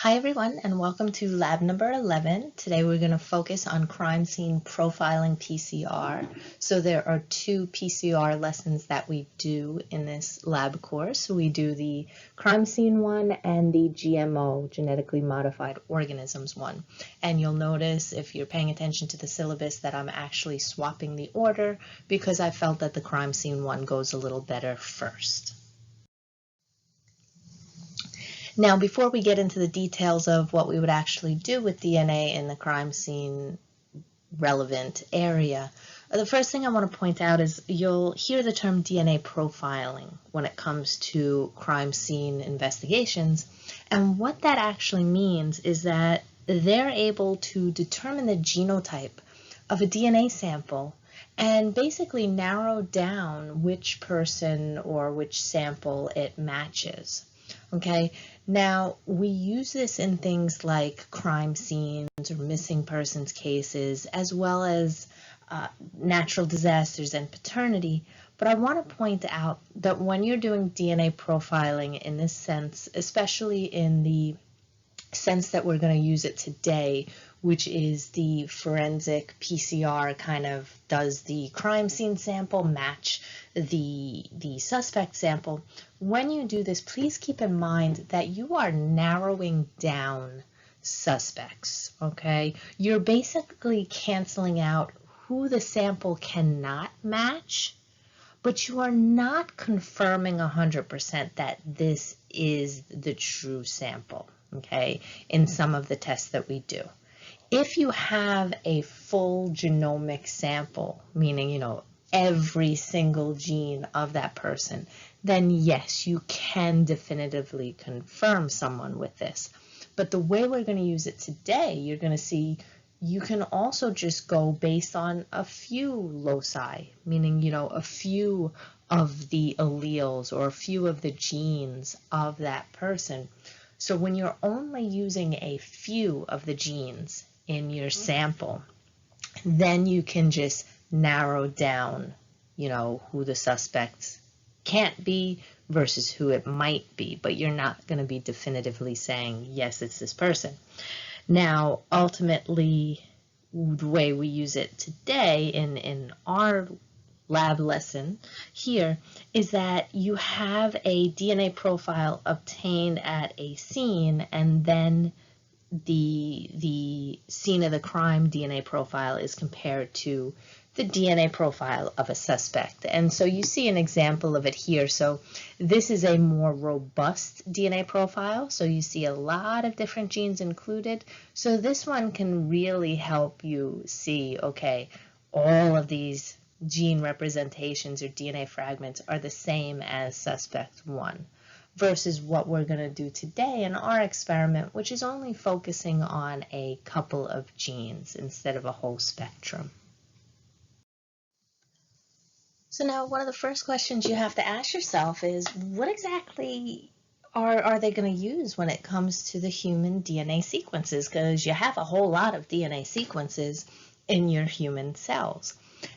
Hi everyone, and welcome to lab number 11. Today we're going to focus on crime scene profiling PCR. So there are two PCR lessons that we do in this lab course. We do the crime scene one and the GMO, genetically modified organisms one. And you'll notice if you're paying attention to the syllabus that I'm actually swapping the order because I felt that the crime scene one goes a little better first. Now, before we get into the details of what we would actually do with DNA in the crime scene relevant area, the first thing I want to point out is you'll hear the term DNA profiling when it comes to crime scene investigations. And what that actually means is that they're able to determine the genotype of a DNA sample and basically narrow down which person or which sample it matches. Okay, now we use this in things like crime scenes or missing persons cases, as well as natural disasters and paternity. But I want to point out that when you're doing DNA profiling in this sense, especially in the sense that we're going to use it today, which is the forensic PCR kind of does the crime scene sample match the suspect sample. When you do this, please keep in mind that you are narrowing down suspects, okay? You're basically canceling out who the sample cannot match, but you are not confirming 100% that this is the true sample, okay, in some of the tests that we do. If you have a full genomic sample, meaning, every single gene of that person, then yes, you can definitively confirm someone with this. But the way we're going to use it today, you're going to see you can also just go based on a few loci, meaning, a few of the alleles or a few of the genes of that person. So when you're only using a few of the genes in your sample, then you can just narrow down, who the suspect can't be versus who it might be, but you're not going to be definitively saying, yes, it's this person. Now, ultimately, the way we use it today in our lab lesson here is that you have a DNA profile obtained at a scene, and then the scene of the crime DNA profile is compared to the DNA profile of a suspect. And so you see an example of it here. So this is a more robust DNA profile. So you see a lot of different genes included. So this one can really help you see, okay, all of these gene representations or DNA fragments are the same as suspect 1 versus what we're going to do today in our experiment, which is only focusing on a couple of genes instead of a whole spectrum. So now one of the first questions you have to ask yourself is, what exactly are they going to use when it comes to the human DNA sequences? Because you have a whole lot of DNA sequences in your human cells.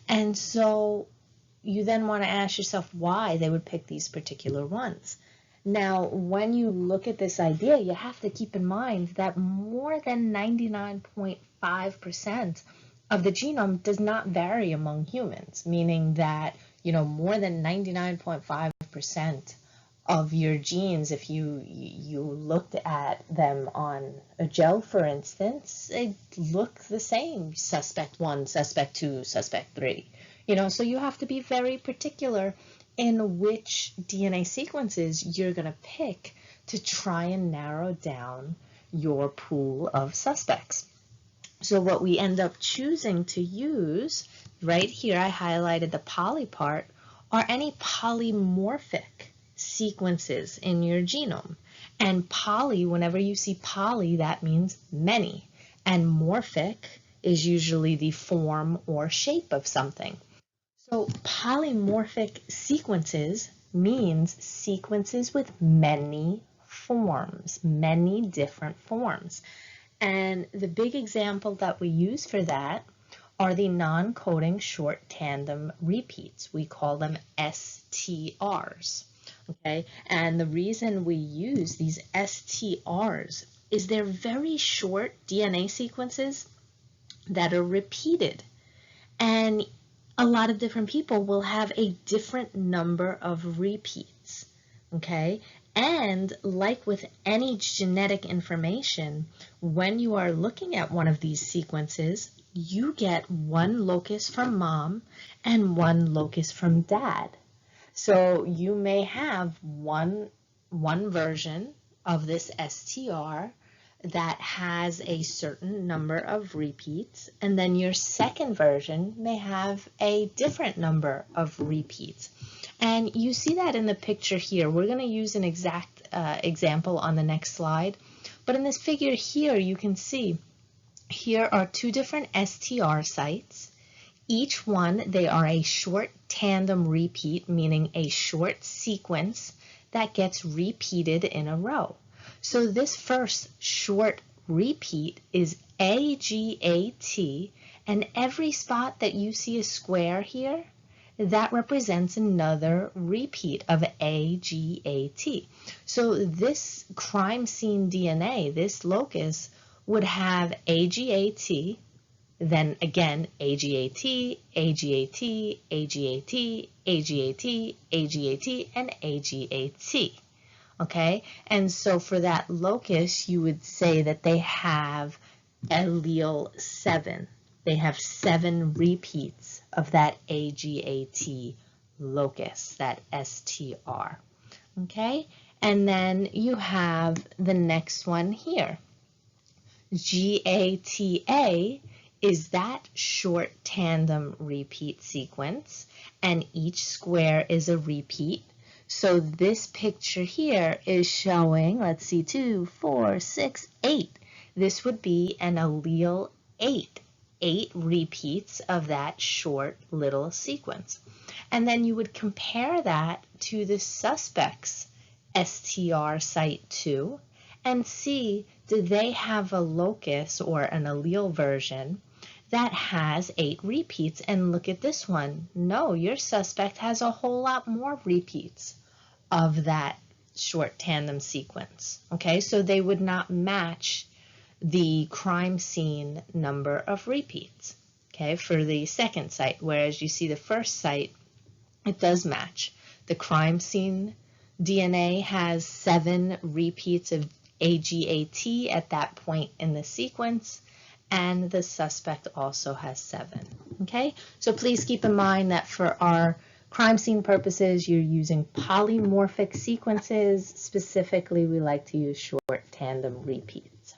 And so you then want to ask yourself why they would pick these particular ones. Now, when you look at this idea, you have to keep in mind that more than 99.5% of the genome does not vary among humans, meaning that, more than 99.5% of your genes, if you looked at them on a gel, for instance, they look the same, suspect 1, suspect 2, suspect 3. So you have to be very particular in which DNA sequences you're going to pick to try and narrow down your pool of suspects. So what we end up choosing to use, right here I highlighted the poly part, are any polymorphic sequences in your genome. And poly, whenever you see poly, that means many. And morphic is usually the form or shape of something. So polymorphic sequences means sequences with many forms, many different forms. And the big example that we use for that are the non-coding short tandem repeats. We call them STRs. Okay, and the reason we use these STRs is they're very short DNA sequences that are repeated. And a lot of different people will have a different number of repeats, okay? And like with any genetic information, when you are looking at one of these sequences, you get one locus from mom and one locus from dad. So you may have one version of this STR that has a certain number of repeats, and then your second version may have a different number of repeats. And you see that in the picture here. We're going to use an exact example on the next slide. But in this figure here, you can see here are two different STR sites. Each one, they are a short tandem repeat, meaning a short sequence that gets repeated in a row. So this first short repeat is AGAT, and every spot that you see a square here, that represents another repeat of AGAT. So this crime scene DNA, this locus, would have AGAT, then again AGAT, AGAT, AGAT, AGAT, AGAT, and AGAT. Okay, and so for that locus, you would say that they have allele 7. They have 7 repeats of that AGAT locus, that STR. Okay, and then you have the next one here. GATA is that short tandem repeat sequence, and each square is a repeat. So this picture here is showing, let's see, 2, 4, 6, 8. This would be an allele 8, 8 repeats of that short little sequence. And then you would compare that to the suspect's STR site 2 and see, do they have a locus or an allele version that has 8 repeats? And look at this one. No, your suspect has a whole lot more repeats of that short tandem sequence. Okay, so they would not match the crime scene number of repeats, okay, for the second site, whereas you see the first site, it does match. The crime scene DNA has 7 repeats of AGAT at that point in the sequence, and the suspect also has 7. Okay, so please keep in mind that for our crime scene purposes, you're using polymorphic sequences. Specifically, we like to use short tandem repeats.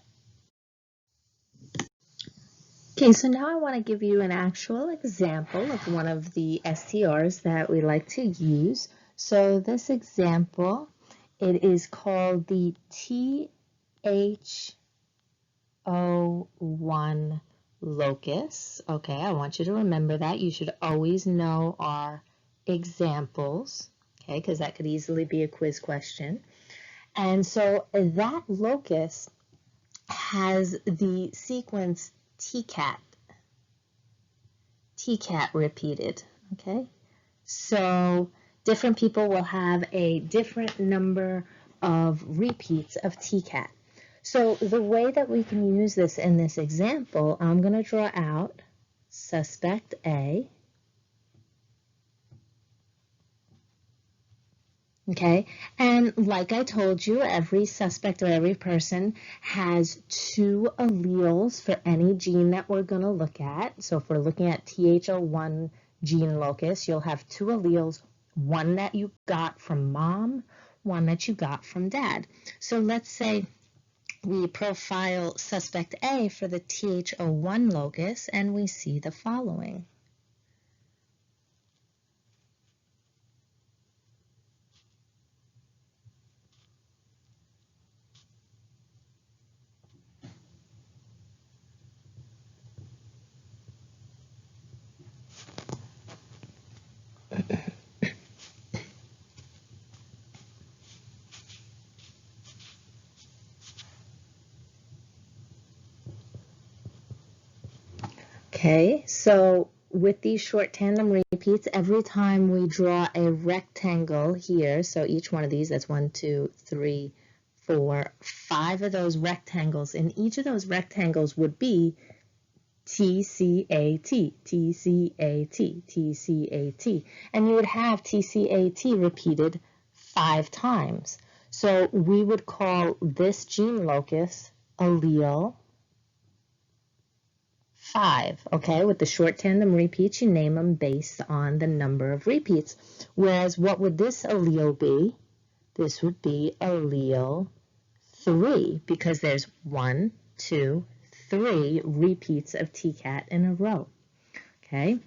Okay, so now I want to give you an actual example of one of the STRs that we like to use. So this example, it is called the THO1 locus. Okay, I want you to remember that. You should always know our examples, okay, because that could easily be a quiz question. And so that locus has the sequence TCAT repeated, okay? So different people will have a different number of repeats of TCAT. So the way that we can use this in this example, I'm going to draw out suspect A. Okay, and like I told you, every suspect or every person has 2 alleles for any gene that we're going to look at. So if we're looking at THO1 gene locus, you'll have 2 alleles, one that you got from mom, one that you got from dad. So let's say we profile suspect A for the THO1 locus, and we see the following. Okay, so with these short tandem repeats, every time we draw a rectangle here, so each one of these, that's 1, 2, 3, for 5 of those rectangles, and each of those rectangles would be TCAT, TCAT, TCAT, and you would have TCAT repeated 5 times. So we would call this gene locus allele 5, okay? With the short tandem repeats, you name them based on the number of repeats. Whereas what would this allele be? This would be allele 3, because there's 1, 2, 3 repeats of TCAT in a row, okay?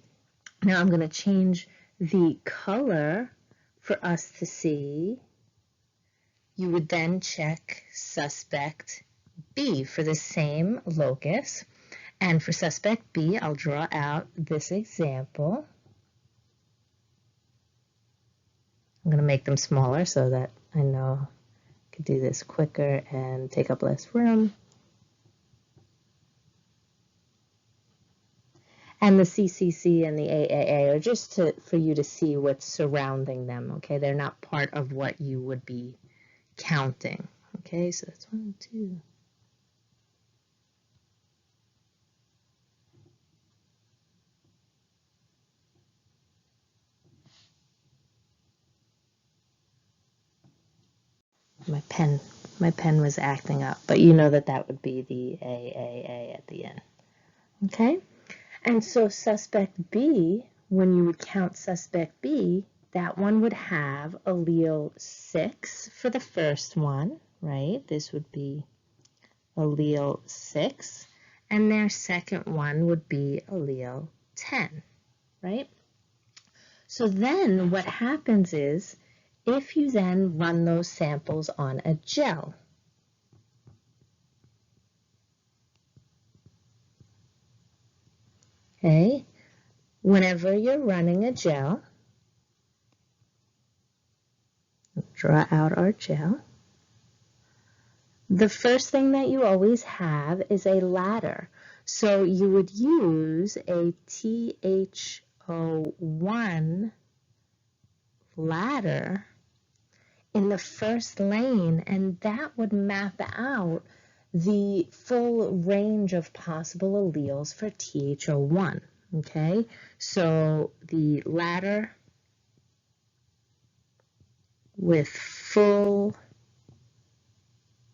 Now I'm going to change the color for us to see. You would then check suspect B for the same locus. And for suspect B, I'll draw out this example. I'm going to make them smaller so that I know I could do this quicker and take up less room. And the CCC and the AAA are just for you to see what's surrounding them, okay? They're not part of what you would be counting, okay? So that's 1, 2. My pen was acting up, but you know that would be the AAA at the end, okay? And so suspect B, when you would count suspect B, that one would have allele 6 for the first one, right? This would be allele 6, and their second one would be allele 10, right? So then what happens is, if you then run those samples on a gel, okay, whenever you're running a gel, draw out our gel, the first thing that you always have is a ladder. So you would use a THO1 ladder in the first lane, and that would map out the full range of possible alleles for THO1, okay? So the ladder with full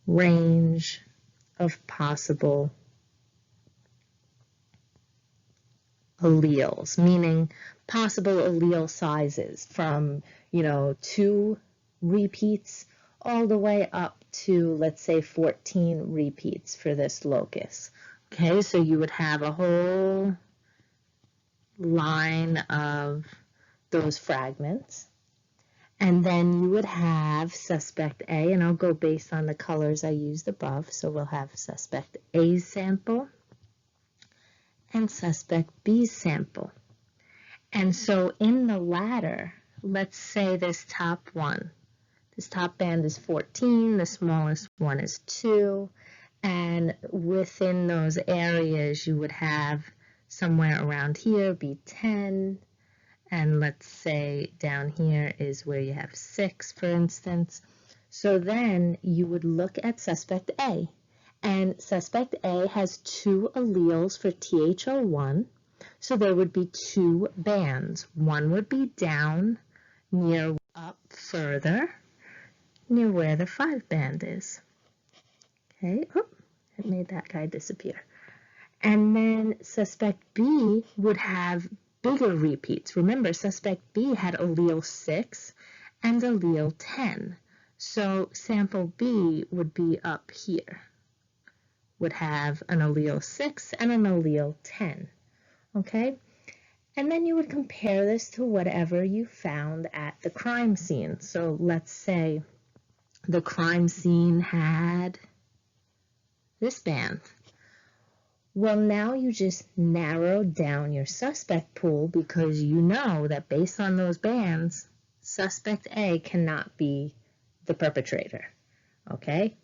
range of possible alleles, meaning possible allele sizes from, 2 repeats all the way up to, let's say, 14 repeats for this locus. Okay, so you would have a whole line of those fragments. And then you would have suspect A, and I'll go based on the colors I used above. So we'll have suspect A's sample and suspect B's sample. And so in the ladder, let's say this top one, this top band is 14, the smallest one is 2, and within those areas you would have somewhere around here be 10, and let's say down here is where you have 6, for instance. So then you would look at suspect A, and suspect A has 2 alleles for THO1, so there would be 2 bands. One would be down near up further, near where the 5 band is. Okay, it made that guy disappear. And then suspect B would have bigger repeats. Remember, suspect B had allele 6 and allele 10. So sample B would be up here, would have an allele 6 and an allele 10. Okay? And then you would compare this to whatever you found at the crime scene. So let's say the crime scene had this band. Well, now you just narrowed down your suspect pool because you know that based on those bands, suspect A cannot be the perpetrator, okay?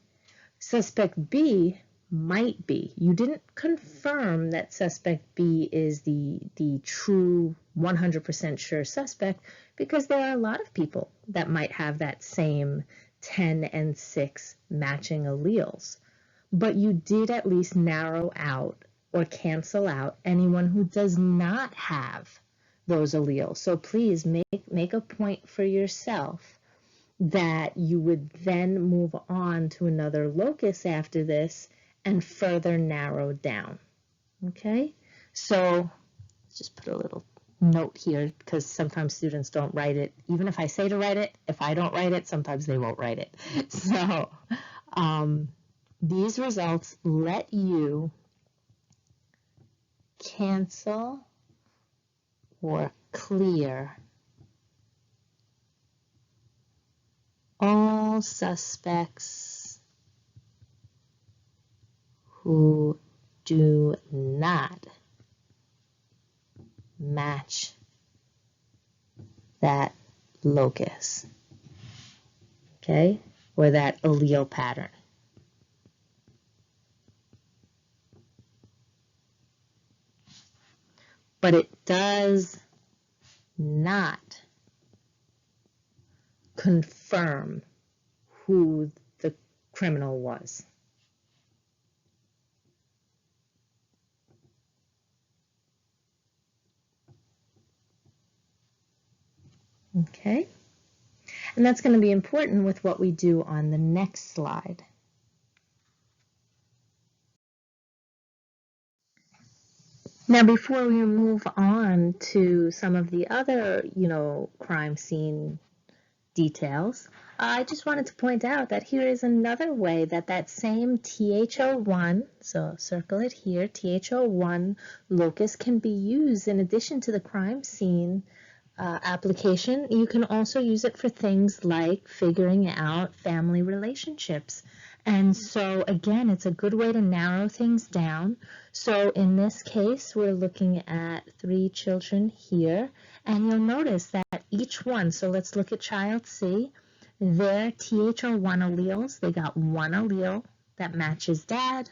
Suspect B might be. You didn't confirm that suspect B is the true 100% sure suspect because there are a lot of people that might have that same 10 and 6 matching alleles, but you did at least narrow out or cancel out anyone who does not have those alleles. So please make a point for yourself that you would then move on to another locus after this and further narrow down. Okay, so just put a little note here because sometimes students don't write it. Even if I say to write it, if I don't write it, sometimes they won't write it. So these results let you cancel or clear all suspects who do not match that locus, okay, or that allele pattern. But it does not confirm who the criminal was. Okay, and that's going to be important with what we do on the next slide. Now, before we move on to some of the other, crime scene details, I just wanted to point out that here is another way that that same THO1, so circle it here, THO1 locus can be used in addition to the crime scene application. You can also use it for things like figuring out family relationships. And so again, it's a good way to narrow things down. So in this case, we're looking at 3 children here, and you'll notice that each one, so let's look at child C, their THO1 alleles, they got one allele that matches dad,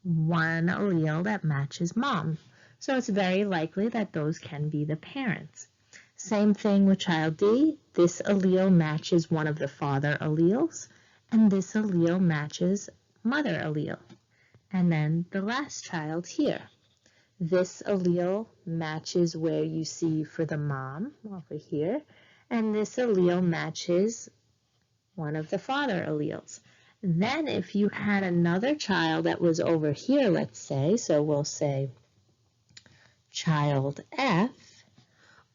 one allele that matches mom. So it's very likely that those can be the parents. Same thing with child D. This allele matches one of the father alleles, and this allele matches mother allele. And then the last child here. This allele matches where you see for the mom over here, and this allele matches one of the father alleles. Then if you had another child that was over here, let's say, so we'll say child F,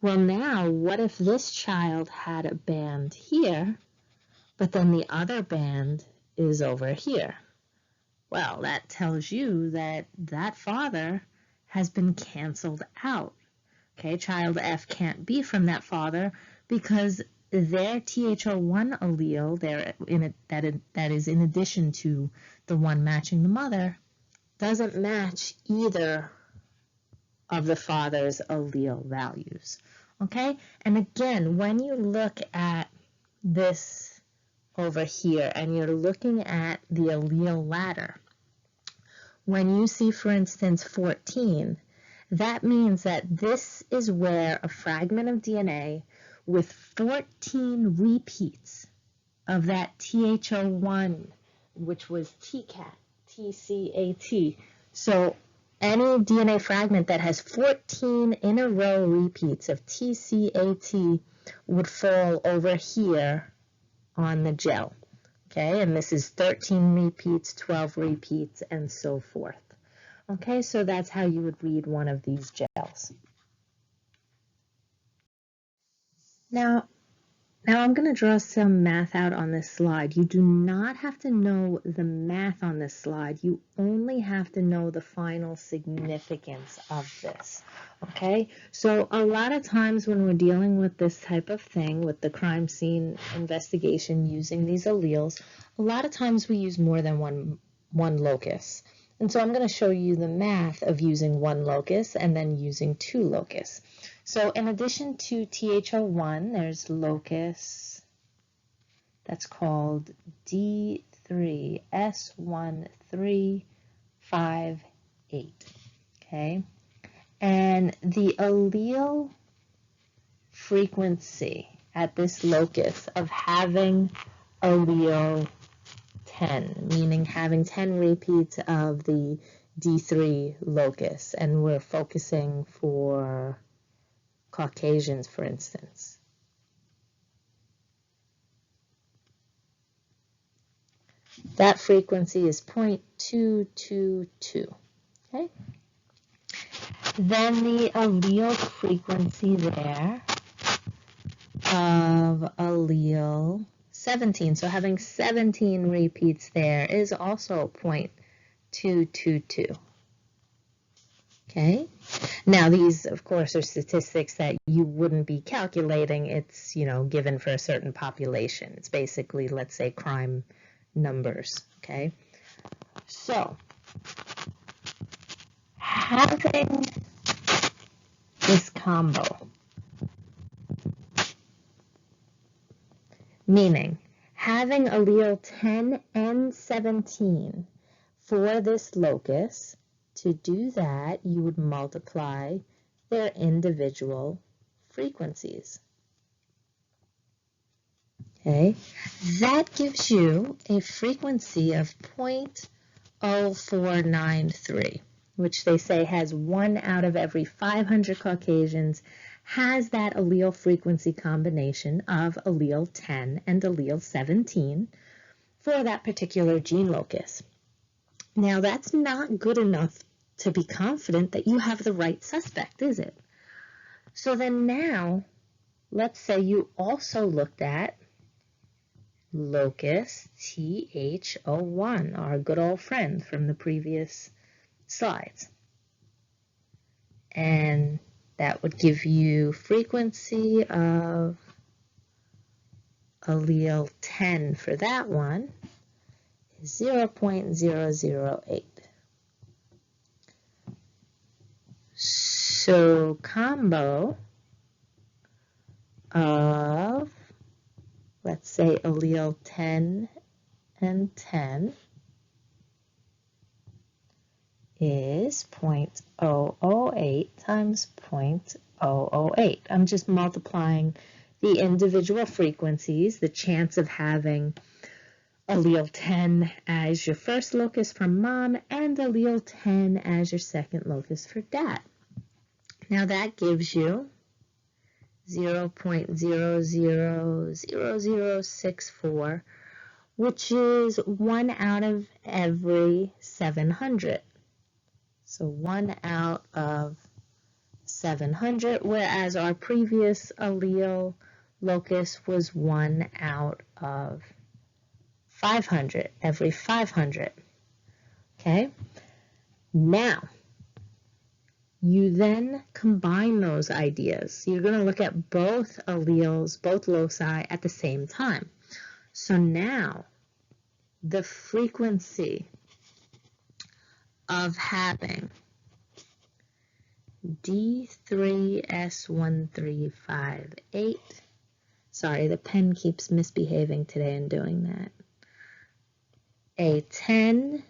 well, now, what if this child had a band here, but then the other band is over here? Well, that tells you that that father has been canceled out. Okay, child F can't be from that father because their THO1 allele, that is in addition to the one matching the mother, doesn't match either of the father's allele values. Okay, and again, when you look at this over here and you're looking at the allele ladder, when you see, for instance, 14, that means that this is where a fragment of DNA with 14 repeats of that THO1, which was TCAT, TCAT. So any DNA fragment that has 14 in a row repeats of TCAT would fall over here on the gel. Okay, and this is 13 repeats, 12 repeats, and so forth. Okay, so that's how you would read one of these gels. Now I'm going to draw some math out on this slide. You do not have to know the math on this slide. You only have to know the final significance of this. Okay, so a lot of times when we're dealing with this type of thing, with the crime scene investigation using these alleles, a lot of times we use more than one locus. And so I'm going to show you the math of using one locus and then using 2 locus. So in addition to THO1, there's locus that's called D3S1358. Okay, and the allele frequency at this locus of having allele 10, meaning having 10 repeats of the D3 locus, and we're focusing for Caucasians, for instance. That frequency is 0.222, okay? Then the allele frequency there of allele 17, so having 17 repeats there is also 0.222. Okay, now these, of course, are statistics that you wouldn't be calculating. It's, given for a certain population. It's basically, let's say, crime numbers. Okay, so having this combo, meaning having allele 10 and 17 for this locus, to do that, you would multiply their individual frequencies. Okay, that gives you a frequency of 0.0493, which they say has 1 out of every 500 Caucasians has that allele frequency combination of allele 10 and allele 17 for that particular gene locus. Now, that's not good enough to be confident that you have the right suspect, is it? So then now, let's say you also looked at locus TH01, our good old friend from the previous slides. And that would give you frequency of allele 10 for that one is 0.008. So combo of, let's say, allele 10 and 10 is 0.008 times 0.008. I'm just multiplying the individual frequencies, the chance of having allele 10 as your first locus for mom and allele 10 as your second locus for dad. Now that gives you 0.000064, which is 1 out of every 700. So 1 out of 700, whereas our previous allele locus was 1 out of 500, every 500. Okay? Now, you then combine those ideas. You're going to look at both alleles, both loci at the same time. So now, the frequency of having D3S1358, sorry, the pen keeps misbehaving today and doing that, a 10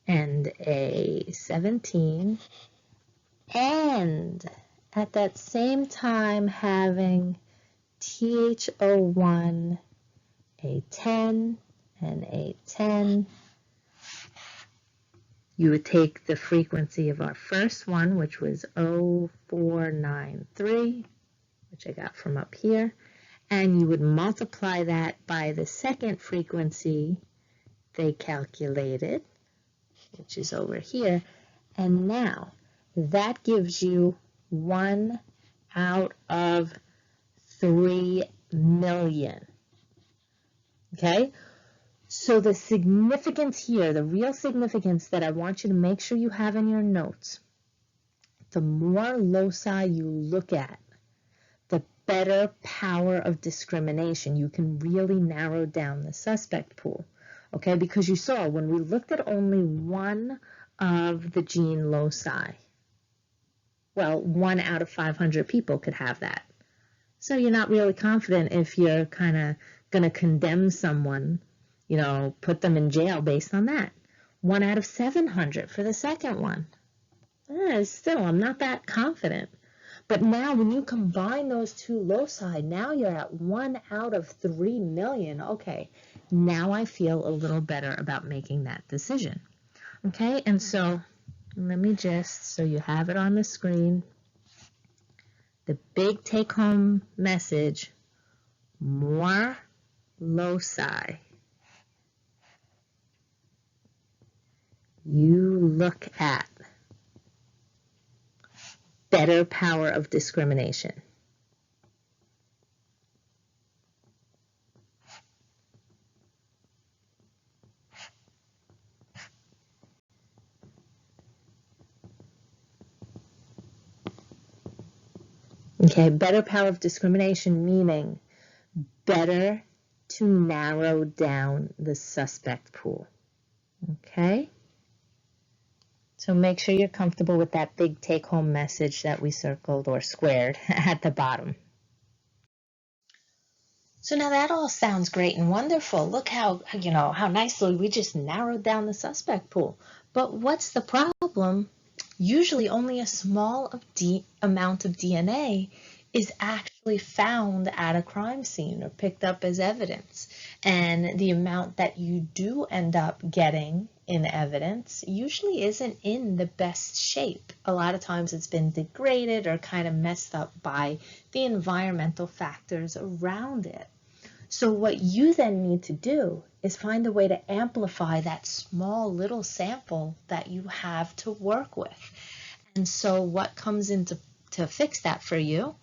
and a 17, and at that same time having TH01, a 10 and a 10, you would take the frequency of our first one, which was 0493, which I got from up here, and you would multiply that by the second frequency they calculated, which is over here, and now that gives you 1 out of 3 million. Okay? So the significance here, the real significance that I want you to make sure you have in your notes, the more loci you look at, the better power of discrimination. You can really narrow down the suspect pool. Okay, because you saw when we looked at only one of the gene loci, well, 1 out of 500 people could have that. So you're not really confident if you're kind of going to condemn someone, put them in jail based on that. 1 out of 700 for the second one. Still, I'm not that confident. But now when you combine those two loci, now you're at 1 out of 3 million. Okay, now I feel a little better about making that decision. Okay, and so let me just, so you have it on the screen, the big take-home message, more loci you look at, better power of discrimination. Okay, better power of discrimination meaning better to narrow down the suspect pool. Okay? So make sure you're comfortable with that big take-home message that we circled or squared at the bottom. So now that all sounds great and wonderful. Look how nicely we just narrowed down the suspect pool. But what's the problem? Usually only a small amount of DNA is actually found at a crime scene or picked up as evidence. And the amount that you do end up getting in evidence usually isn't in the best shape. A lot of times it's been degraded or kind of messed up by the environmental factors around it. So what you then need to do is find a way to amplify that small little sample that you have to work with. And so what comes into to fix that for you?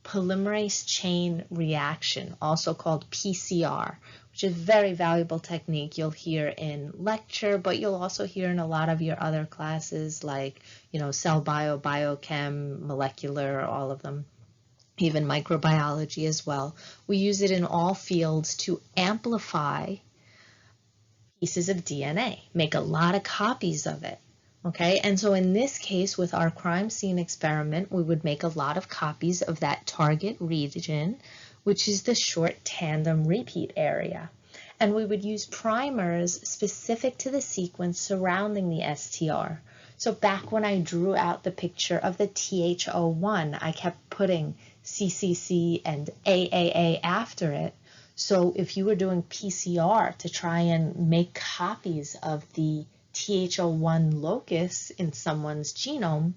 Polymerase chain reaction, also called PCR, which is a very valuable technique you'll hear in lecture, but you'll also hear in a lot of your other classes like, cell bio, biochem, molecular, all of them, even microbiology as well. We use it in all fields to amplify pieces of DNA, make a lot of copies of it. Okay, and so in this case, with our crime scene experiment, we would make a lot of copies of that target region, which is the short tandem repeat area. And we would use primers specific to the sequence surrounding the STR. So back when I drew out the picture of the TH01, I kept putting CCC and AAA after it. So if you were doing PCR to try and make copies of the TH01 locus in someone's genome,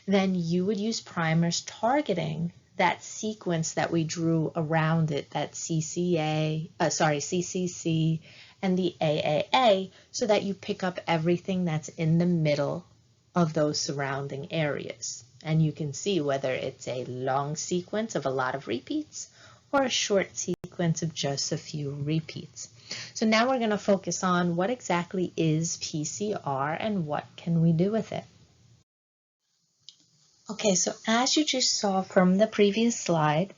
then you would use primers targeting that sequence that we drew around it, that CCC and the AAA, so that you pick up everything that's in the middle of those surrounding areas. And you can see whether it's a long sequence of a lot of repeats or a short sequence of just a few repeats. So now we're going to focus on what exactly is PCR and what can we do with it. Okay, so as you just saw from the previous slide,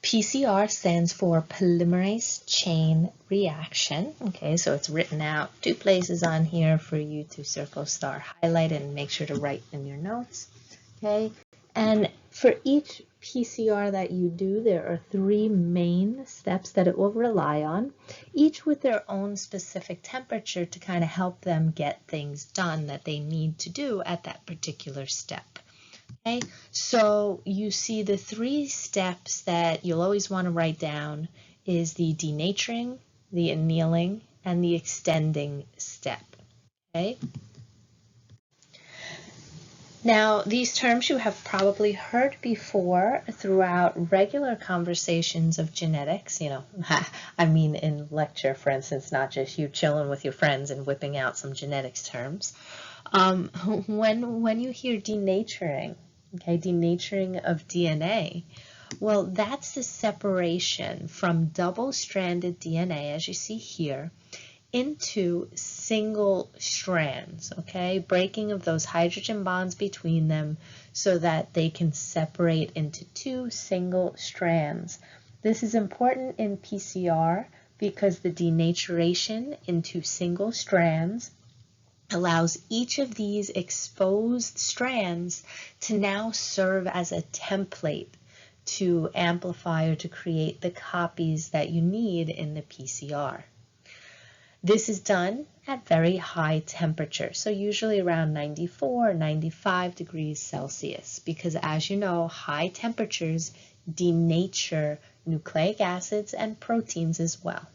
PCR stands for polymerase chain reaction. Okay, so it's written out 2 places on here for you to circle, star, highlight, and make sure to write in your notes. Okay, and for each PCR that you do, there are 3 main steps that it will rely on, each with their own specific temperature to kind of help them get things done that they need to do at that particular step. Okay, so you see the 3 steps that you'll always want to write down is the denaturing, the annealing, and the extending step. Okay. Now, these terms you have probably heard before throughout regular conversations of genetics, I mean in lecture, for instance, not just you chilling with your friends and whipping out some genetics terms. When you hear denaturing, okay, denaturing of DNA, well, that's the separation from double-stranded DNA, as you see here, into single strands, okay? Breaking of those hydrogen bonds between them so that they can separate into 2 single strands. This is important in PCR because the denaturation into single strands allows each of these exposed strands to now serve as a template to amplify or to create the copies that you need in the PCR. This is done at very high temperature, so usually around 94 or 95 degrees Celsius, because as you know, high temperatures denature nucleic acids and proteins as well.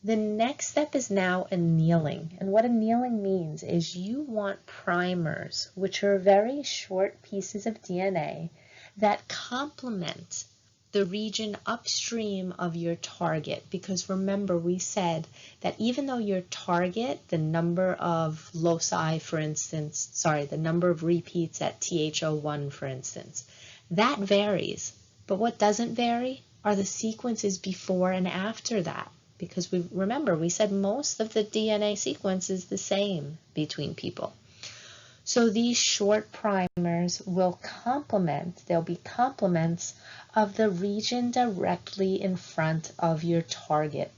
The next step is now annealing, and what annealing means is you want primers, which are very short pieces of DNA that complement the region upstream of your target, because remember we said that even though your target, the number of loci, for instance, the number of repeats at THO1, for instance, that varies, but what doesn't vary are the sequences before and after that, because we said most of the DNA sequence is the same between people. So these short primers will they'll be complements of the region directly in front of your target,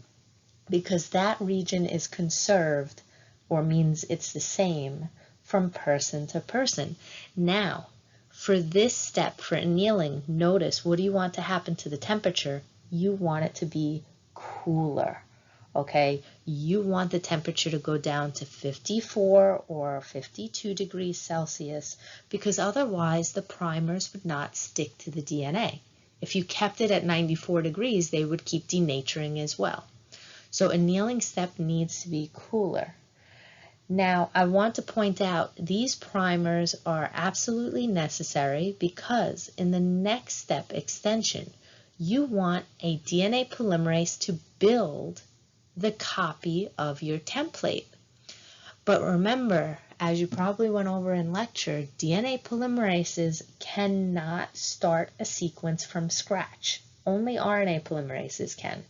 because that region is conserved, or means it's the same from person to person. Now, for this step, for annealing, notice, what do you want to happen to the temperature? You want it to be cooler. Okay, you want the temperature to go down to 54 or 52 degrees Celsius, because otherwise the primers would not stick to the DNA. If you kept it at 94 degrees, they would keep denaturing as well. So annealing step needs to be cooler. Now, I want to point out these primers are absolutely necessary because in the next step, extension, you want a DNA polymerase to build the copy of your template. But remember, as you probably went over in lecture, DNA polymerases cannot start a sequence from scratch. Only RNA polymerases can.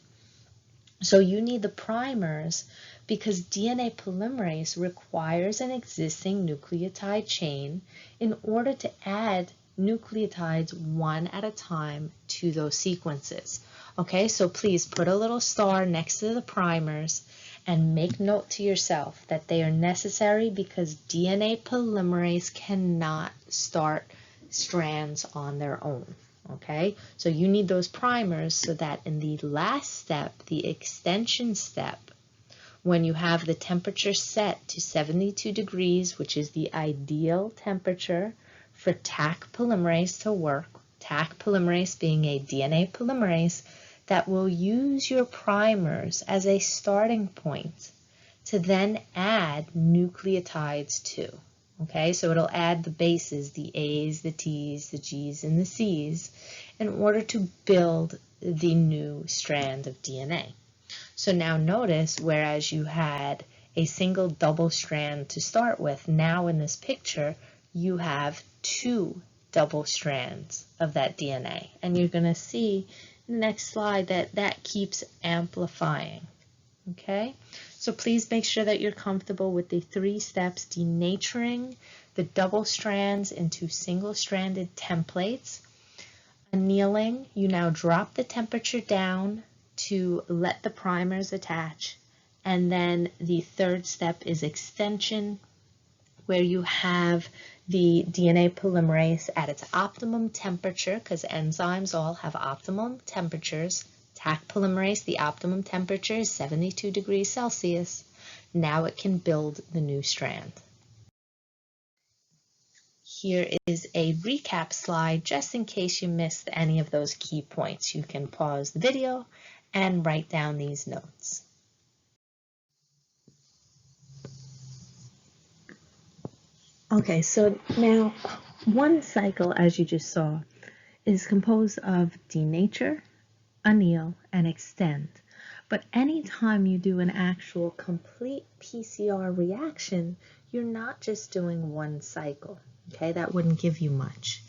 So you need the primers because DNA polymerase requires an existing nucleotide chain in order to add nucleotides one at a time to those sequences. Okay, so please put a little star next to the primers and make note to yourself that they are necessary because DNA polymerase cannot start strands on their own. Okay, so you need those primers so that in the last step, the extension step, when you have the temperature set to 72 degrees, which is the ideal temperature for Taq polymerase to work, Taq polymerase being a DNA polymerase that will use your primers as a starting point to then add nucleotides to. Okay, so it'll add the bases, the A's, the T's, the G's, and the C's in order to build the new strand of DNA. So now notice, whereas you had a single double strand to start with, now in this picture, you have two double strands of that DNA. And you're going to see in the next slide that that keeps amplifying. Okay, so please make sure that you're comfortable with the 3 steps: denaturing the double strands into single-stranded templates. Annealing, you now drop the temperature down to let the primers attach. And then the 3rd step is extension, where you have the DNA polymerase at its optimum temperature, because enzymes all have optimum temperatures. Taq polymerase, the optimum temperature is 72 degrees Celsius. Now it can build the new strand. Here is a recap slide just in case you missed any of those key points. You can pause the video and write down these notes. Okay, so now one cycle, as you just saw, is composed of denature, anneal, and extend. But anytime you do an actual complete PCR reaction, you're not just doing one cycle. Okay, that wouldn't give you much.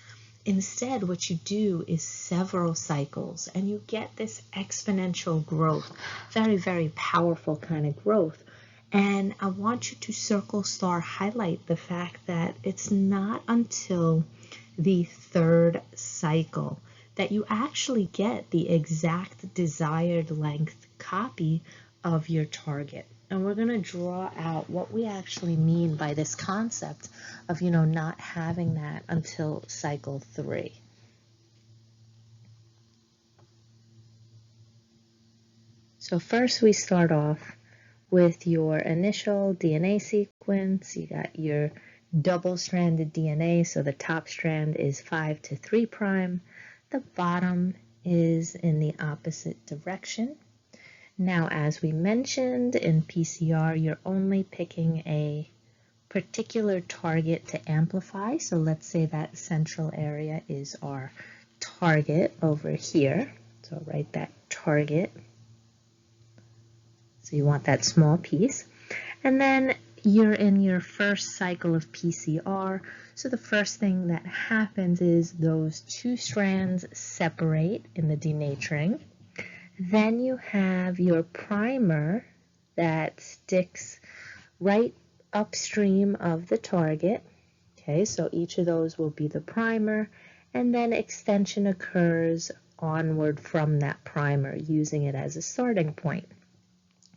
Instead, what you do is several cycles, and you get this exponential growth, very, very powerful kind of growth. And I want you to circle star highlight the fact that it's not until the 3rd cycle that you actually get the exact desired length copy of your target. And we're going to draw out what we actually mean by this concept of, not having that until cycle 3. So first we start off with your initial DNA sequence. You got your double-stranded DNA, so the top strand is 5 to 3 prime. The bottom is in the opposite direction. Now, as we mentioned in PCR, you're only picking a particular target to amplify. So let's say that central area is our target over here. So write that target. So you want that small piece. And then you're in your first cycle of PCR. So the first thing that happens is those two strands separate in the denaturing. Then you have your primer that sticks right upstream of the target. Okay, so each of those will be the primer, and then extension occurs onward from that primer, using it as a starting point.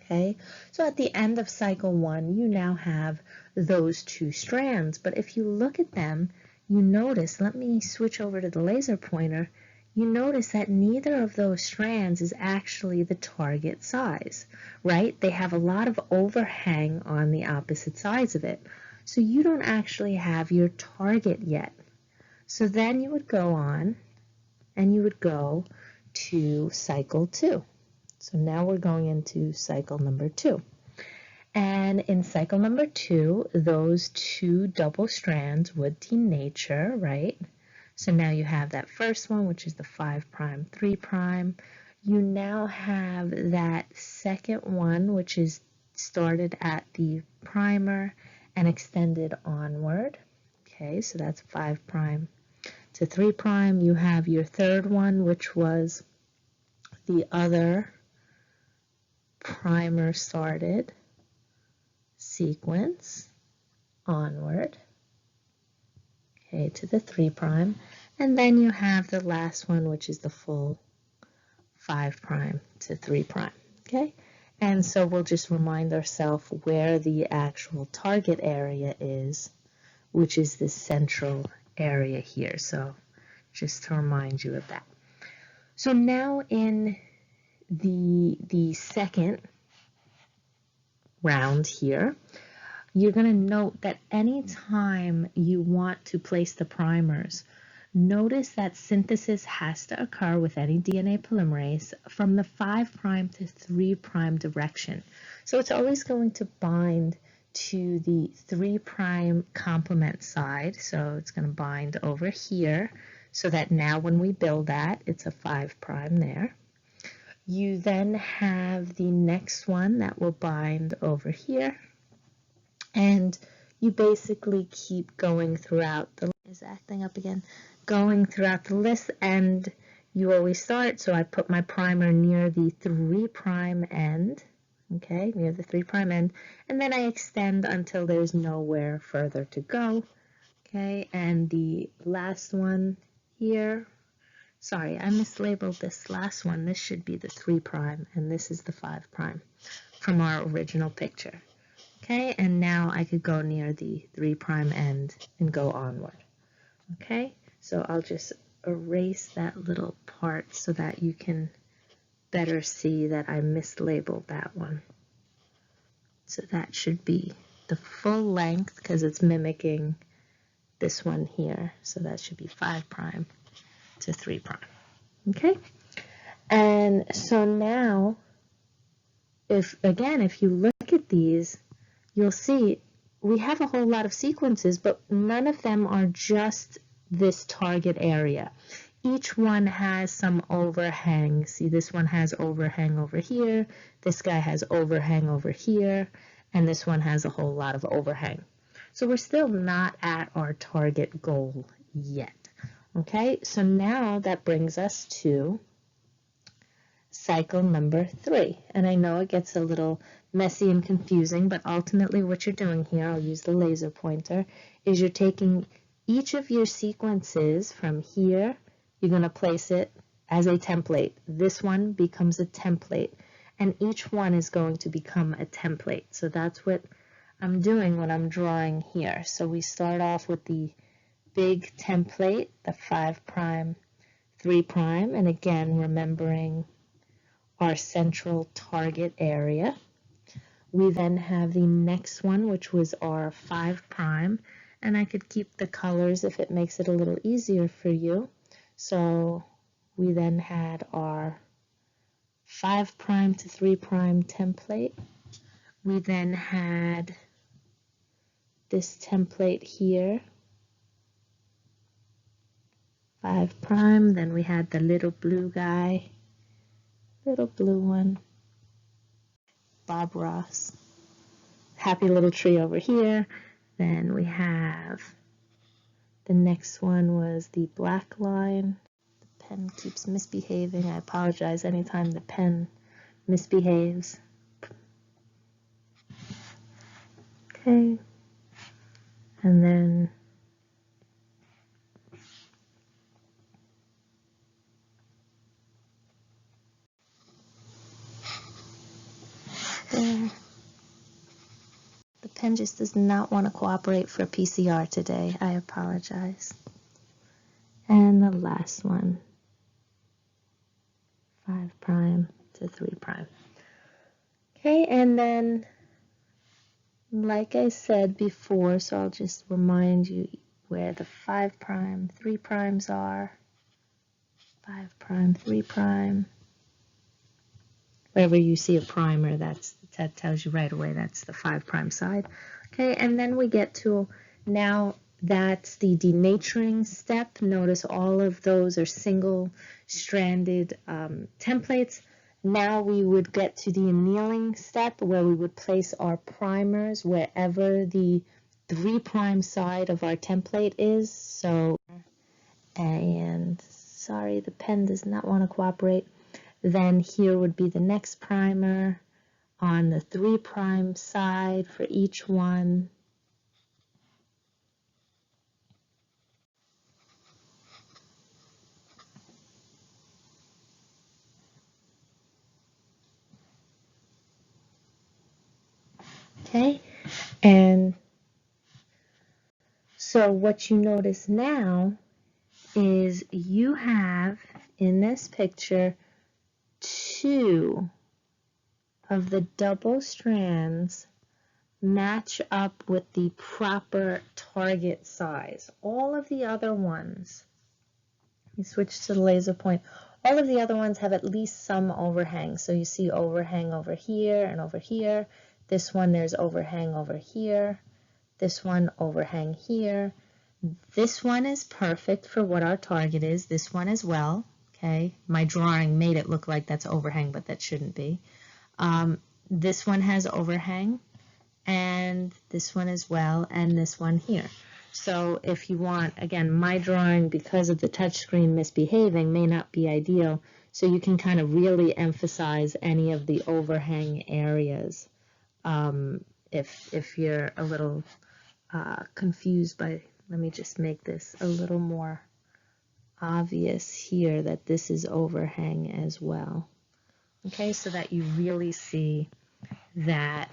Okay, so at the end of cycle 1, you now have those two strands, but if you look at them, you notice, let me switch over to the laser pointer, you notice that neither of those strands is actually the target size, right? They have a lot of overhang on the opposite sides of it. So you don't actually have your target yet. So then you would go on and you would go to cycle 2. So now we're going into cycle number 2. And in cycle number 2, those two double strands would denature, right? So now you have that first one, which is the 5', 3'. You now have that second one, which is started at the primer and extended onward. Okay, so that's 5' to 3'. You have your third one, which was the other primer started sequence onward, okay, to the 3', and then you have the last one, which is the full 5' to 3', okay? And so we'll just remind ourselves where the actual target area is, which is the central area here. So just to remind you of that. So now in the second round here, you're going to note that anytime you want to place the primers, notice that synthesis has to occur with any DNA polymerase from the 5' to 3' direction. So it's always going to bind to the 3' complement side. So it's going to bind over here so that now when we build that, it's a 5' there. You then have the next one that will bind over here, and you basically keep going throughout the is acting up again, going throughout the list, and you always start. So I put my primer near the 3' end, okay, near the 3' end, and then I extend until there's nowhere further to go, okay, and the last one here. Sorry, I mislabeled this last one. This should be the 3', and this is the 5' from our original picture. Okay, and now I could go near the 3' end and go onward. Okay, so I'll just erase that little part so that you can better see that I mislabeled that one. So that should be the full length because it's mimicking this one here. So that should be 5' to 3'. Okay, and so now if you look at these, you'll see we have a whole lot of sequences, but none of them are just this target area. Each one has some overhang. See, this one has overhang over here, this guy has overhang over here, and this one has a whole lot of overhang. So we're still not at our target goal yet. Okay, so now that brings us to cycle number 3. And I know it gets a little messy and confusing, but ultimately what you're doing here, I'll use the laser pointer, is you're taking each of your sequences from here, you're going to place it as a template. This one becomes a template, and each one is going to become a template. So that's what I'm doing when I'm drawing here. So we start off with the big template, the 5', 3', and again remembering our central target area. We then have the next one, which was our 5', and I could keep the colors if it makes it a little easier for you. So we then had our 5' to 3' template. We then had this template here, 5', then we had the little blue guy, little blue one, Bob Ross. Happy little tree over here. Then we have the next one was the black line. The pen keeps misbehaving. I apologize anytime the pen misbehaves. Okay. And then there. The pen just does not want to cooperate for PCR today. I apologize. And the last one, 5' to 3'. Okay, and then, like I said before, so I'll just remind you where the 5', 3' are. 5', 3'. Wherever you see a primer, that tells you right away that's the 5' side. Okay, and then we get to, now that's the denaturing step. Notice all of those are single-stranded templates. Now we would get to the annealing step where we would place our primers wherever the 3' side of our template is. So, and sorry, the pen does not want to cooperate. Then here would be the next primer on the 3' side for each one. Okay, and so what you notice now is you have in this picture 2 of the double strands match up with the proper target size. All of the other ones, you switch to the laser point, all of the other ones have at least some overhang. So you see overhang over here and over here. This one, there's overhang over here. This one, overhang here. This one is perfect for what our target is. This one as well. Okay, my drawing made it look like that's overhang, but that shouldn't be. This one has overhang, and this one as well, and this one here. So if you want, again, my drawing, because of the touchscreen misbehaving, may not be ideal. So you can kind of really emphasize any of the overhang areas. If you're a little confused by, let me just make this a little more obvious here that this is overhang as well. Okay, so that you really see that.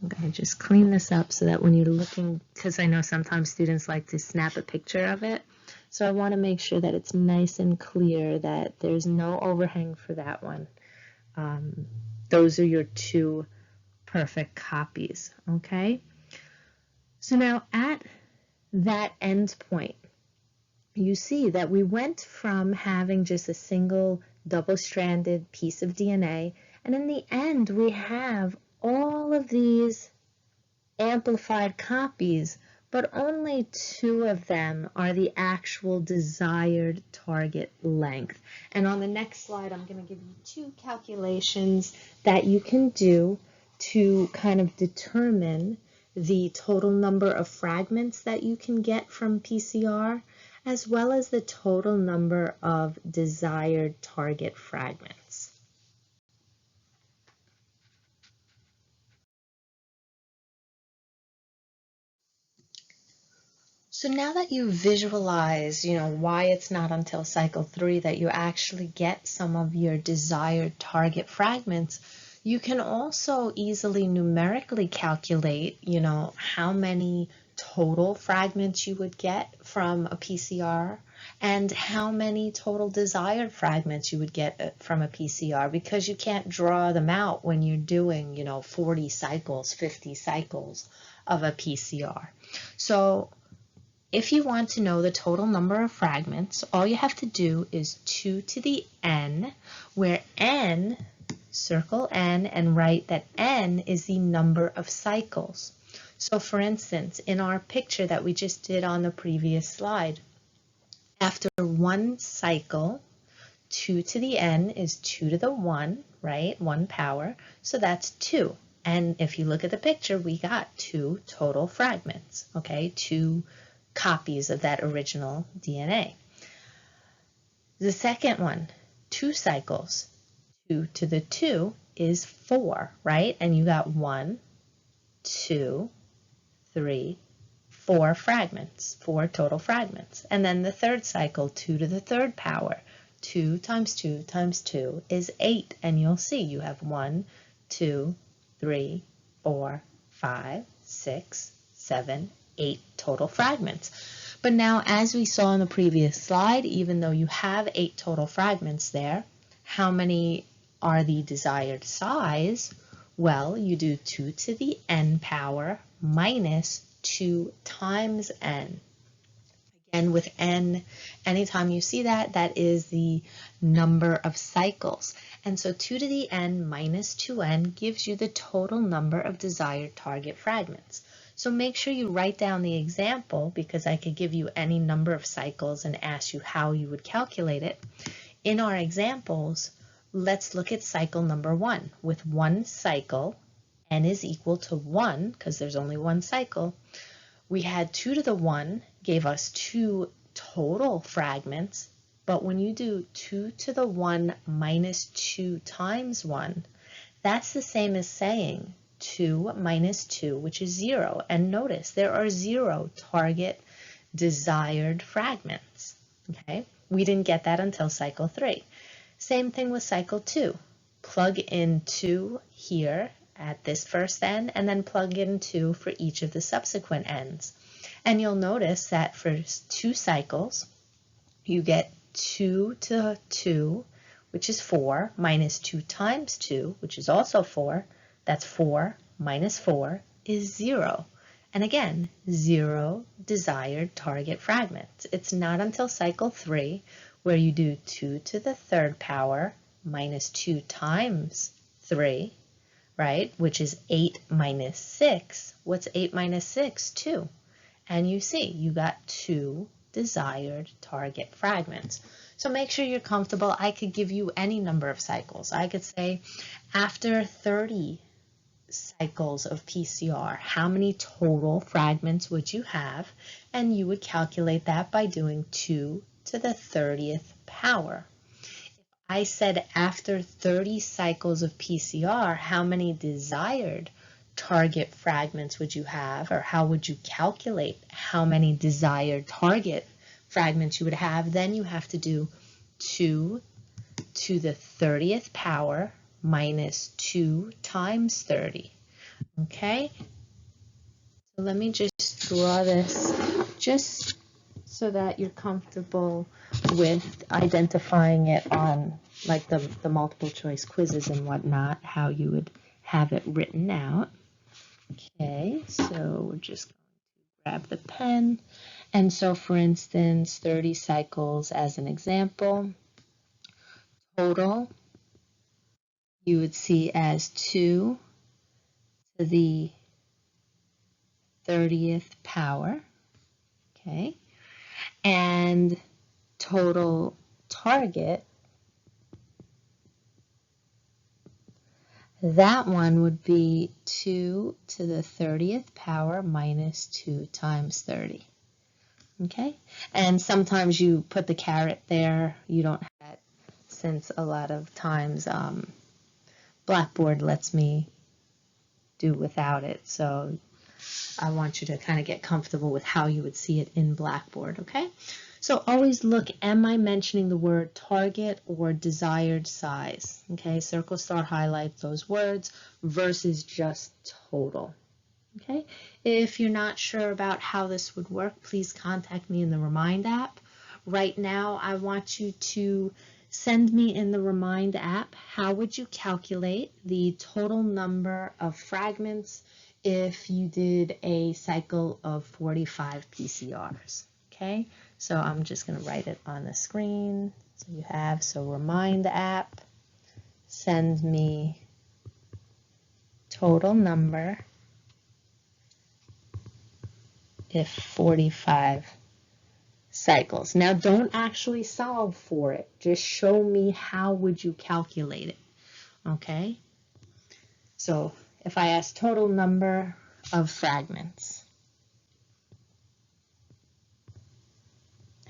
I'm going to just clean this up so that when you're looking, because I know sometimes students like to snap a picture of it, so I want to make sure that it's nice and clear that there's no overhang for that one. Those are your 2 perfect copies, okay? So now at that end point, you see that we went from having just a single double-stranded piece of DNA, and in the end we have all of these amplified copies, but only 2 of them are the actual desired target length. And on the next slide, I'm going to give you 2 calculations that you can do to kind of determine the total number of fragments that you can get from PCR, as well as the total number of desired target fragments. So now that you visualize, why it's not until cycle 3 that you actually get some of your desired target fragments, you can also easily numerically calculate, how many total fragments you would get from a PCR and how many total desired fragments you would get from a PCR, because you can't draw them out when you're doing, 40 cycles, 50 cycles of a PCR. So if you want to know the total number of fragments, all you have to do is 2 to the n, where n, circle n and write that n is the number of cycles. So for instance, in our picture that we just did on the previous slide, after one cycle, 2 to the n is 2 to the 1, right? 1 power, so that's 2. And if you look at the picture, we got 2 total fragments, okay? 2 copies of that original DNA. The second one, 2 cycles, 2 to the 2 is 4, right? And you got 1, 2, 3, 4 fragments, 4 total fragments. And then the third cycle, 2 to the third power, 2 times 2 times 2 is 8. And you'll see you have 1, 2, 3, 4, 5, 6, 7, 8 total fragments. But now, as we saw in the previous slide, even though you have 8 total fragments there, how many are the desired size? Well, you do 2 to the n power minus 2 times n. Again, with n, anytime you see that, that is the number of cycles. And so 2 to the n minus 2n gives you the total number of desired target fragments. So make sure you write down the example, because I could give you any number of cycles and ask you how you would calculate it. In our examples, let's look at cycle number 1. With one cycle, n is equal to 1, because there's only one cycle. We had 2 to the 1 gave us 2 total fragments, but when you do 2 to the 1 minus 2 times 1, that's the same as saying 2 minus 2, which is 0. And notice there are 0 target desired fragments. Okay, we didn't get that until cycle 3. Same thing with cycle 2. Plug in 2 here at this first n, and then plug in 2 for each of the subsequent n's. And you'll notice that for 2 cycles, you get 2 to 2, which is 4, minus 2 times 2, which is also 4. That's 4 minus 4 is 0. And again, 0 desired target fragments. It's not until cycle 3 where you do 2 to the third power minus 2 times 3, right, which is 8 minus 6. What's 8 minus 6? 2. And you see, you got 2 desired target fragments. So make sure you're comfortable. I could give you any number of cycles. I could say after 30 cycles of PCR, how many total fragments would you have? And you would calculate that by doing 2 to the 30th power. If I said after 30 cycles of PCR, how many desired target fragments would you have, or how would you calculate how many desired target fragments you would have, then you have to do 2 to the 30th power minus 2 times 30. Okay, so let me just draw this just so that you're comfortable with identifying it on like the multiple choice quizzes and whatnot, how you would have it written out. Okay, so we're just going to grab the pen. And so for instance, 30 cycles as an example, total you would see as 2 to the 30th power, okay, and total target, that one would be 2 to the 30th power minus 2 times 30. Okay, and sometimes you put the caret there. You don't have that, since a lot of times Blackboard lets me do without it. So I want you to kind of get comfortable with how you would see it in Blackboard, okay? So always look, am I mentioning the word target or desired size? Okay, circle, star, highlight those words versus just total. Okay, if you're not sure about how this would work, please contact me in the Remind app. Right now, I want you to send me in the Remind app, how would you calculate the total number of fragments if you did a cycle of 45 PCRs? Okay, so I'm just going to write it on the screen. So you have, so Remind app, send me total number if 45 cycles. Now don't actually solve for it. Just show me how would you calculate it. Okay? So if I ask total number of fragments,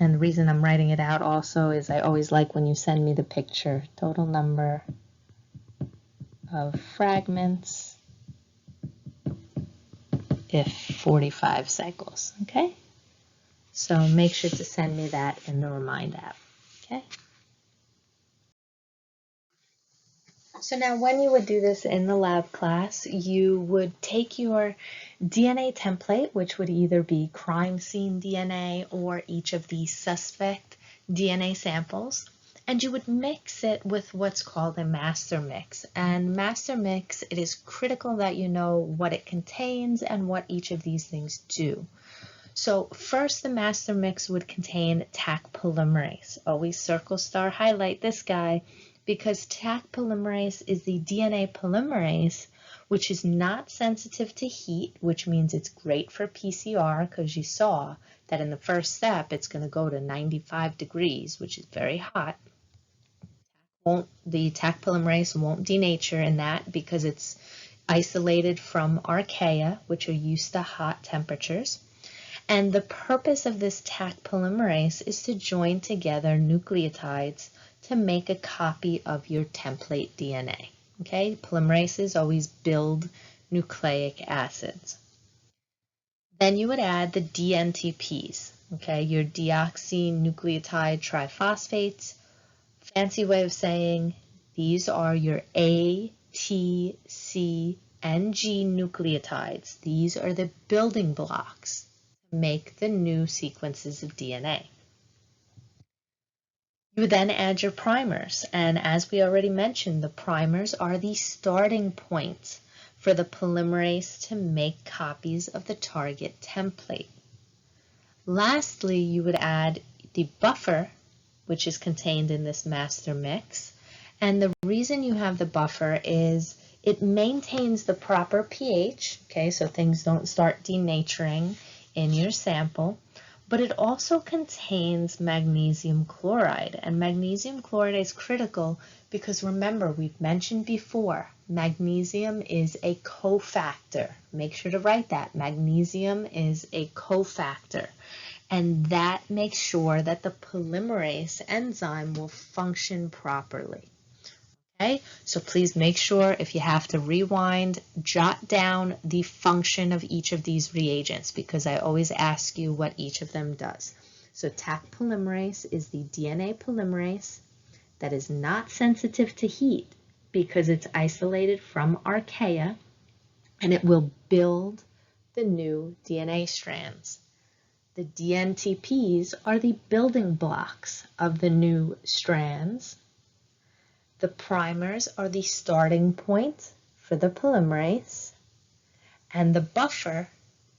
and the reason I'm writing it out also is I always like when you send me the picture, total number of fragments if 45 cycles. Okay? So make sure to send me that in the Remind app. Okay? So now when you would do this in the lab class, you would take your DNA template, which would either be crime scene DNA or each of the suspect DNA samples, and you would mix it with what's called a master mix. And master mix, it is critical that you know what it contains and what each of these things do. So first, the master mix would contain Taq polymerase. Always circle, star, highlight this guy, because Taq polymerase is the DNA polymerase which is not sensitive to heat, which means it's great for PCR because you saw that in the first step it's going to go to 95 degrees, which is very hot. The Taq polymerase won't denature in that because it's isolated from archaea, which are used to hot temperatures. And the purpose of this Taq polymerase is to join together nucleotides to make a copy of your template DNA. Okay, polymerases always build nucleic acids. Then you would add the DNTPs, okay, your deoxynucleotide triphosphates. Fancy way of saying these are your A, T, C, and G nucleotides. These are the building blocks to make the new sequences of DNA. You would then add your primers, and as we already mentioned, the primers are the starting point for the polymerase to make copies of the target template. Lastly, you would add the buffer, which is contained in this master mix, and the reason you have the buffer is it maintains the proper pH, okay, so things don't start denaturing in your sample. But it also contains magnesium chloride, and magnesium chloride is critical because remember, we've mentioned before, magnesium is a cofactor. Make sure to write that. Magnesium is a cofactor, and that makes sure that the polymerase enzyme will function properly. Okay, so please make sure if you have to rewind, jot down the function of each of these reagents because I always ask you what each of them does. So Taq polymerase is the DNA polymerase that is not sensitive to heat because it's isolated from archaea, and it will build the new DNA strands. The DNTPs are the building blocks of the new strands. The primers are the starting point for the polymerase, and the buffer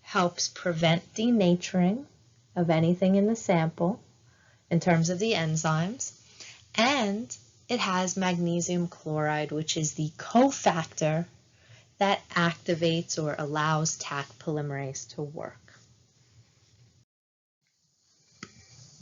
helps prevent denaturing of anything in the sample in terms of the enzymes, and it has magnesium chloride, which is the cofactor that activates or allows Taq polymerase to work.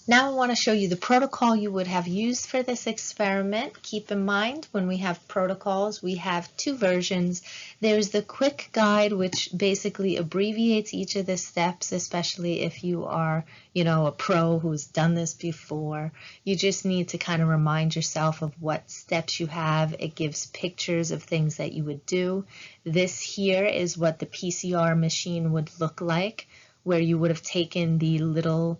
Now I want to show you the protocol you would have used for this experiment. Keep in mind when we have protocols, we have two versions. There's the quick guide, which basically abbreviates each of the steps, especially if you are, a pro who's done this before. You just need to kind of remind yourself of what steps you have. It gives pictures of things that you would do. This here is what the PCR machine would look like, where you would have taken the little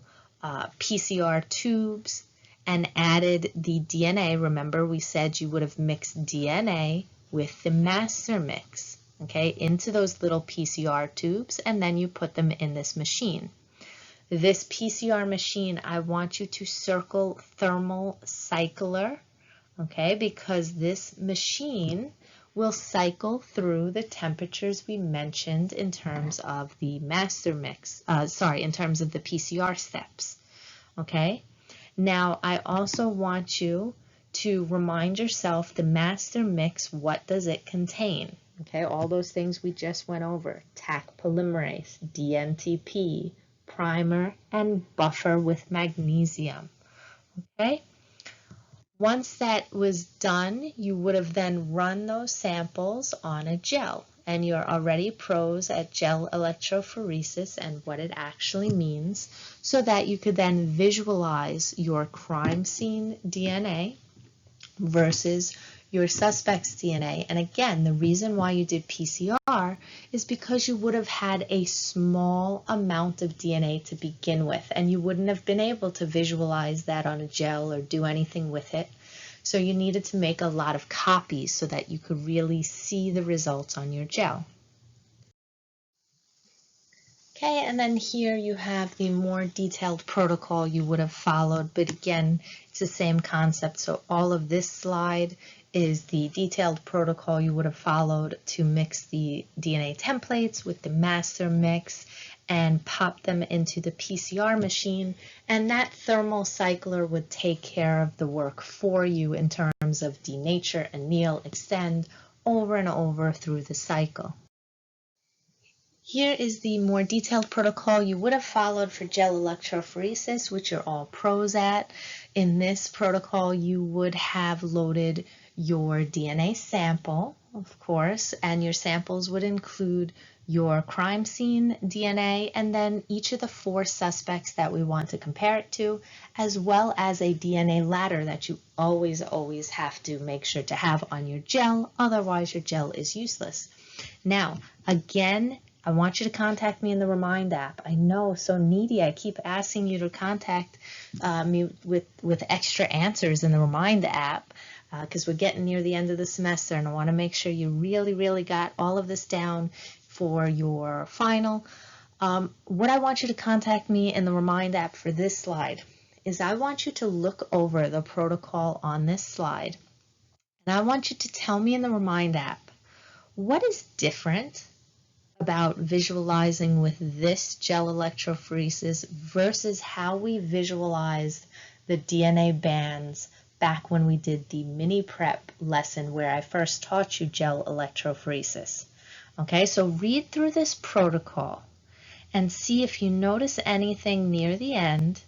PCR tubes and added the DNA. Remember, we said you would have mixed DNA with the master mix. okay, into those little PCR tubes, and then you put them in this machine. This PCR machine, I want you to circle thermal cycler, okay, because this machine will cycle through the temperatures we mentioned in terms of the master mix, in terms of the PCR steps, okay? Now, I also want you to remind yourself the master mix, what does it contain? Okay, all those things we just went over, Taq polymerase, DNTP, primer, and buffer with magnesium, okay? Once that was done, you would have then run those samples on a gel, and you're already pros at gel electrophoresis and what it actually means, so that you could then visualize your crime scene DNA versus your suspect's DNA. And again, the reason why you did PCR is because you would have had a small amount of DNA to begin with, and you wouldn't have been able to visualize that on a gel or do anything with it. So you needed to make a lot of copies so that you could really see the results on your gel. Okay, and then here you have the more detailed protocol you would have followed, but again, it's the same concept. So all of this slide is the detailed protocol you would have followed to mix the DNA templates with the master mix and pop them into the PCR machine, and that thermal cycler would take care of the work for you in terms of denature, anneal, extend over and over through the cycle. Here is the more detailed protocol you would have followed for gel electrophoresis, which you're all pros at. In this protocol, you would have loaded your DNA sample, of course, and your samples would include your crime scene DNA and then each of the 4 suspects that we want to compare it to, as well as a DNA ladder that you always have to make sure to have on your gel, otherwise your gel is useless. Now, again, I want you to contact me in the Remind app. I know, so needy. I keep asking you to contact me with extra answers in the Remind app because we're getting near the end of the semester, and I want to make sure you really got all of this down for your final. What I want you to contact me in the Remind app for this slide is I want you to look over the protocol on this slide, and I want you to tell me in the Remind app what is different about visualizing with this gel electrophoresis versus how we visualized the DNA bands back when we did the mini prep lesson where I first taught you gel electrophoresis. Okay, so read through this protocol and see if you notice anything near the end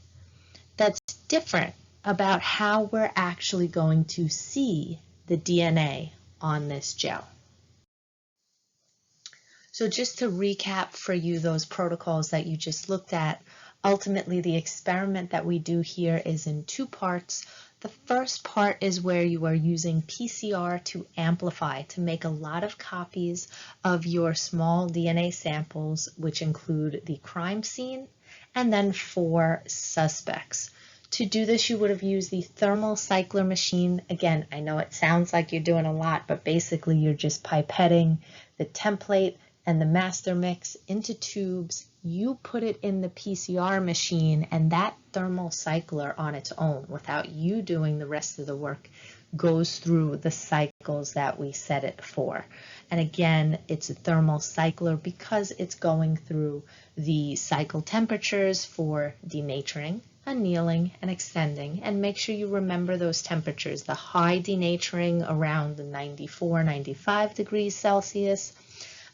that's different about how we're actually going to see the DNA on this gel. So just to recap for you those protocols that you just looked at, ultimately the experiment that we do here is in 2 parts. The first part is where you are using PCR to amplify, to make a lot of copies of your small DNA samples, which include the crime scene and then 4 suspects. To do this, you would have used the thermal cycler machine. Again, I know it sounds like you're doing a lot, but basically you're just pipetting the template and the master mix into tubes. You put it in the PCR machine, and that thermal cycler on its own, without you doing the rest of the work, goes through the cycles that we set it for. And again, it's a thermal cycler because it's going through the cycle temperatures for denaturing, annealing, and extending. And make sure you remember those temperatures. The high denaturing around the 94, 95 degrees Celsius.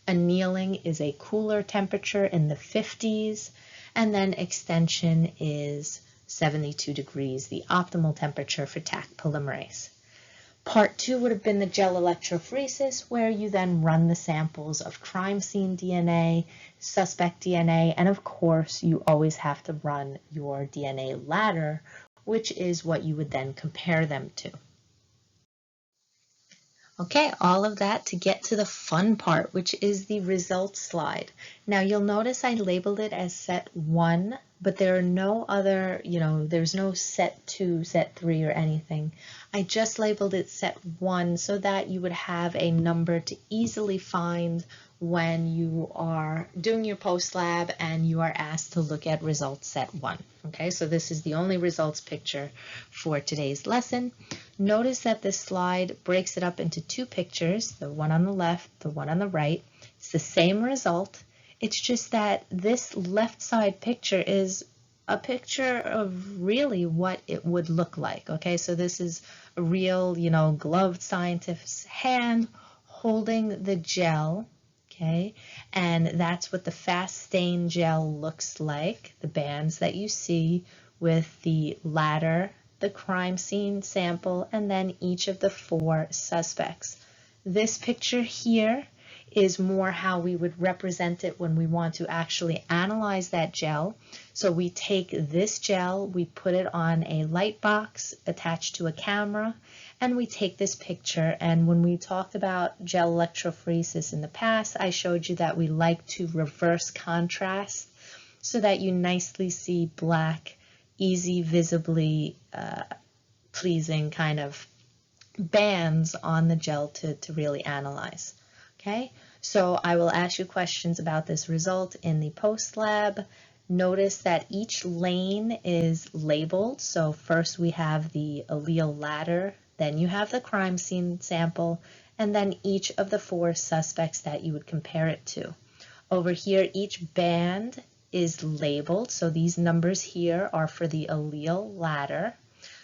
Annealing is a cooler temperature in the 50s, and then extension is 72 degrees, the optimal temperature for Taq polymerase. Part 2 would have been the gel electrophoresis, where you then run the samples of crime scene DNA, suspect DNA, and of course you always have to run your DNA ladder, which is what you would then compare them to. Okay, all of that to get to the fun part, which is the results slide. Now you'll notice I labeled it as set 1 but there are no other, there's no set 2, set 3, or anything. I just labeled it set 1 so that you would have a number to easily find when you are doing your post lab and you are asked to look at results set 1. Okay, so this is the only results picture for today's lesson. Notice that this slide breaks it up into 2 pictures, the one on the left, the one on the right. It's the same result. It's just that this left side picture is a picture of really what it would look like. Okay, so this is a real, gloved scientist's hand holding the gel. Okay, and that's what the fast stain gel looks like, the bands that you see with the ladder, the crime scene sample, and then each of the 4 suspects. This picture here is more how we would represent it when we want to actually analyze that gel. So we take this gel, we put it on a light box attached to a camera, and we take this picture. And when we talked about gel electrophoresis in the past, I showed you that we like to reverse contrast so that you nicely see black, easy, visibly pleasing kind of bands on the gel to really analyze. Okay, so I will ask you questions about this result in the post lab. Notice that each lane is labeled. So first we have the allele ladder, then you have the crime scene sample, and then each of the 4 suspects that you would compare it to. Over here, each band is labeled. So these numbers here are for the allele ladder.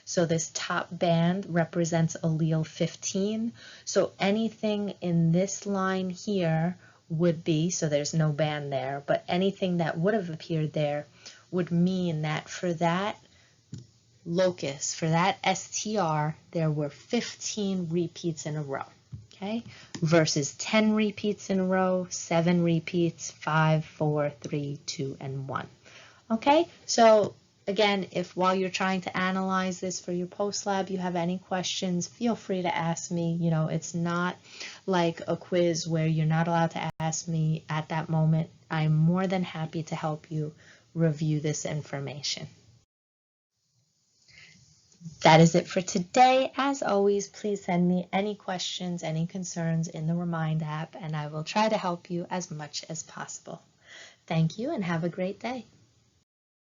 So this top band represents allele 15. So anything in this line here would be, so there's no band there, but anything that would have appeared there would mean that for that locus, for that STR, there were 15 repeats in a row. Okay, versus 10 repeats in a row, 7 repeats, 5, 4, 3, 2, and 1. Okay, so again, if while you're trying to analyze this for your post lab, you have any questions, feel free to ask me. It's not like a quiz where you're not allowed to ask me at that moment. I'm more than happy to help you review this information. That is it for today. As always, please send me any questions, any concerns in the Remind app, and I will try to help you as much as possible. Thank you and have a great day.